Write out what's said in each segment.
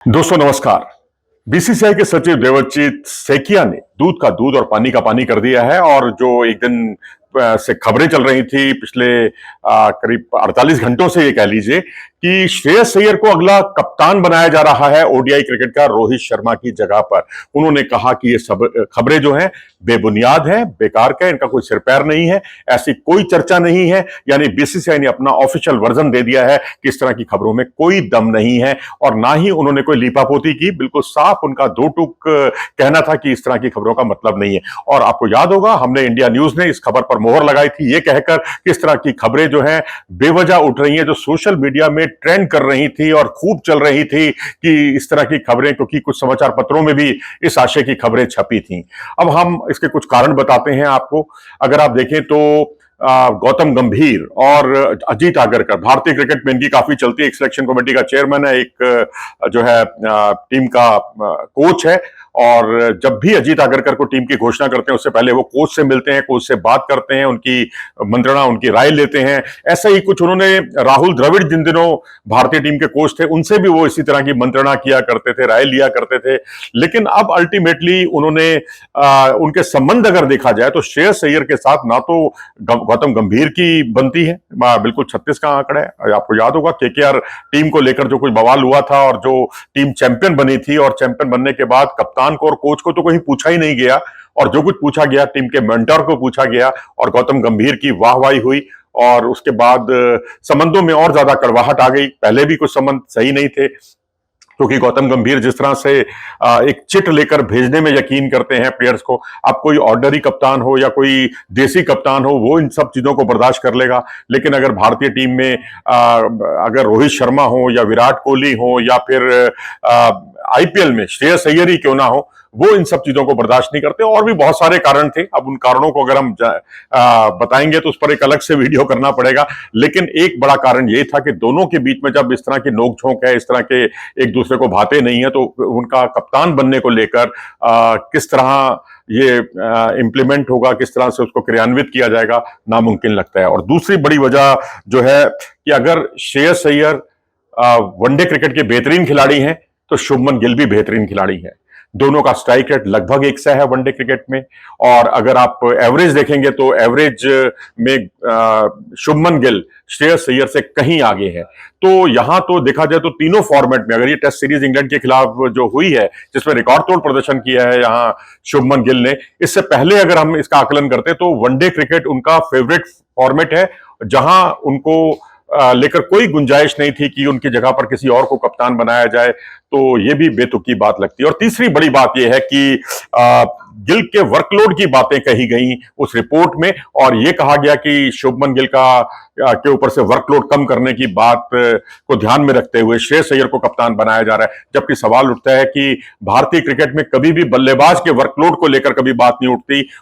दोस्तों नमस्कार। बीसीसीआई के सचिव देवजीत सेकिया ने दूध का दूध और पानी का पानी कर दिया है और जो एक दिन से खबरें चल रही थी पिछले करीब 48 घंटों से, ये कह लीजिए कि श्रेयस अय्यर को अगला कप्तान बनाया जा रहा है ओडीआई क्रिकेट का रोहित शर्मा की जगह पर। उन्होंने कहा कि ये सब खबरें जो हैं बेबुनियाद हैं, बेकार का, इनका कोई सिर पैर नहीं है, ऐसी कोई चर्चा नहीं है। यानी बीसीसीआई ने अपना ऑफिशियल वर्जन दे दिया है कि इस तरह की खबरों में कोई दम नहीं है और ना ही उन्होंने कोई लीपापोती की। बिल्कुल साफ उनका दो टूक कहना था कि इस तरह की खबरों का मतलब नहीं है। और आपको याद होगा, हमने इंडिया न्यूज ने इस खबर पर मोहर लगाई थी, ये कहकर कि इस तरह की खबरें जो हैं बेवजह उठ रही हैं, जो सोशल मीडिया में ट्रेंड कर रही थी और खूब चल रही थी कि इस तरह की खबरें, क्योंकि कुछ समाचार पत्रों में भी इस आशय की खबरें छपी थी। अब हम इसके कुछ कारण बताते हैं आपको। अगर आप देखें तो गौतम गंभीर और अजीत आगरकर भारतीय क्रिकेट में इनकी काफी चलती है। एक सिलेक्शन कमेटी का चेयरमैन है, एक जो है टीम का कोच है, और जब भी अजीत आगरकर को टीम की घोषणा करते हैं उससे पहले वो कोच से मिलते हैं, कोच से बात करते हैं, उनकी मंत्रणा, उनकी राय लेते हैं। ऐसा ही कुछ उन्होंने राहुल द्रविड़ जिन दिनों भारतीय टीम के कोच थे उनसे भी वो इसी तरह की मंत्रणा किया करते थे, राय लिया करते थे। लेकिन अब अल्टीमेटली उन्होंने उनके संबंध अगर देखा जाए तो श्रेयस अय्यर के साथ ना तो गौतम गंभीर की बनती है, बिल्कुल 36 का आंकड़ा है। आपको याद होगा केकेआर टीम को लेकर जो कुछ बवाल हुआ था और जो टीम चैंपियन बनी थी, और चैंपियन बनने के बाद कप्तान को और कोच को तो कहीं पूछा ही नहीं गया, और जो कुछ पूछा गया टीम के मेंटर को पूछा गया और गौतम गंभीर की वाहवाही हुई। और उसके बाद संबंधों में और ज्यादा कड़वाहट आ गई। पहले भी कुछ संबंध सही नहीं थे, क्योंकि गौतम गंभीर जिस तरह से एक चिट लेकर भेजने में यकीन करते हैं प्लेयर्स को। अब कोई ऑर्डनरी कप्तान हो या कोई देसी कप्तान हो, वो इन सब चीजों को बर्दाश्त कर लेगा। लेकिन अगर भारतीय टीम में अगर रोहित शर्मा हो या विराट कोहली हो या फिर आईपीएल में श्रेयस अय्यर ही क्यों ना हो, वो इन सब चीजों को बर्दाश्त नहीं करते। और भी बहुत सारे कारण थे। अब उन कारणों को अगर हम बताएंगे तो उस पर एक अलग से वीडियो करना पड़ेगा। लेकिन एक बड़ा कारण ये था कि दोनों के बीच में जब इस तरह की नोकझोंक है, इस तरह के एक दूसरे को भाते नहीं है, तो उनका कप्तान बनने को लेकर किस तरह ये इंप्लीमेंट होगा, किस तरह से उसको क्रियान्वित किया जाएगा, नामुमकिन लगता है। और दूसरी बड़ी वजह जो है कि अगर श्रेयस अय्यर वनडे क्रिकेट के बेहतरीन खिलाड़ी हैं तो शुभमन गिल भी बेहतरीन खिलाड़ी है। दोनों का स्ट्राइक रेट लगभग एक सा है वनडे क्रिकेट में। और अगर आप एवरेज देखेंगे तो एवरेज में शुभमन गिल श्रेयस अय्यर से कहीं आगे है। तो यहां तो देखा जाए तो तीनों फॉर्मेट में, अगर ये टेस्ट सीरीज इंग्लैंड के खिलाफ जो हुई है जिसमें रिकॉर्ड तोड़ प्रदर्शन किया है यहां शुभमन गिल ने, इससे पहले अगर हम इसका आकलन करते तो वनडे क्रिकेट उनका फेवरेट फॉर्मेट है, जहां उनको लेकर कोई गुंजाइश नहीं थी कि उनकी जगह पर किसी और को कप्तान बनाया जाए। तो ये भी बेतुकी बात लगती है। और तीसरी बड़ी बात यह है कि गिल के वर्कलोड की बातें कही गई उस रिपोर्ट में, और यह कहा गया कि शुभमन गिल के ऊपर से वर्कलोड कम करने की बात को ध्यान में रखते हुए श्रेयस अय्यर को कप्तान बनाया जा रहा है। जबकि सवाल उठता है कि भारतीय क्रिकेट में कभी भी बल्लेबाज के वर्कलोड को लेकर कभी बात नहीं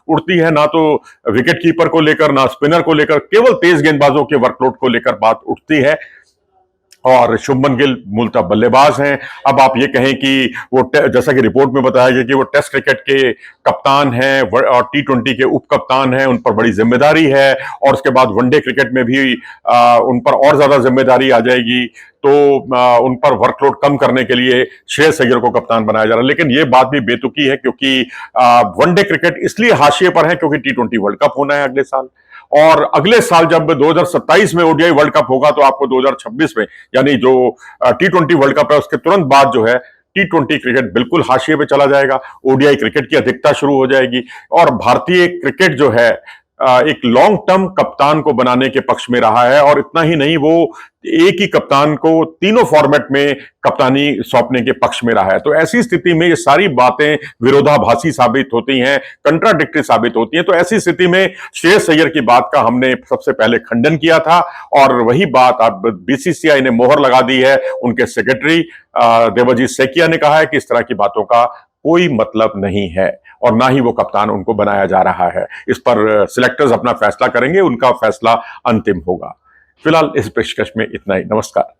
उठती है, ना तो विकेट कीपर को लेकर, ना स्पिनर को लेकर, केवल तेज गेंदबाजों के वर्कलोड को लेकर बात उठती है। और शुभमन गिल मूलतः बल्लेबाज हैं। अब आप ये कहें कि वो, जैसा कि रिपोर्ट में बताया गया कि वो टेस्ट क्रिकेट के कप्तान हैं और टी20 के उप कप्तान हैं, उन पर बड़ी जिम्मेदारी है, और उसके बाद वनडे क्रिकेट में भी उन पर और ज्यादा जिम्मेदारी आ जाएगी। तो उन पर वर्कलोड कम करने के लिए श्रेयस अय्यर को कप्तान बनाया जा रहा है। लेकिन ये बात भी बेतुकी है, क्योंकि वनडे क्रिकेट इसलिए हाशिए पर है क्योंकि टी20 वर्ल्ड कप होना है अगले साल, और अगले साल जब 2027 में ओडीआई वर्ल्ड कप होगा तो आपको 2026 में, यानी जो टी20 वर्ल्ड कप है उसके तुरंत बाद जो है टी20 क्रिकेट बिल्कुल हाशिए पे चला जाएगा। ओडीआई क्रिकेट की अधिकता शुरू हो जाएगी, और भारतीय क्रिकेट जो है एक लॉन्ग टर्म कप्तान को बनाने के पक्ष में रहा है। और इतना ही नहीं, वो एक ही कप्तान को तीनों फॉर्मेट में कप्तानी सौंपने के पक्ष में रहा है। तो ऐसी स्थिति में ये सारी बातें विरोधाभासी साबित होती हैं, कंट्राडिक्टरी साबित होती हैं। तो ऐसी स्थिति में श्रेयस अय्यर की बात का हमने सबसे पहले खंडन किया था, और वही बात अब बीसीसीआई ने मोहर लगा दी है। उनके सेक्रेटरी देवजीत सेकिया ने कहा है कि इस तरह की बातों का कोई मतलब नहीं है, और ना ही वो कप्तान उनको बनाया जा रहा है। इस पर सिलेक्टर्स अपना फैसला करेंगे, उनका फैसला अंतिम होगा। फिलहाल इस पेशकश में इतना ही। नमस्कार।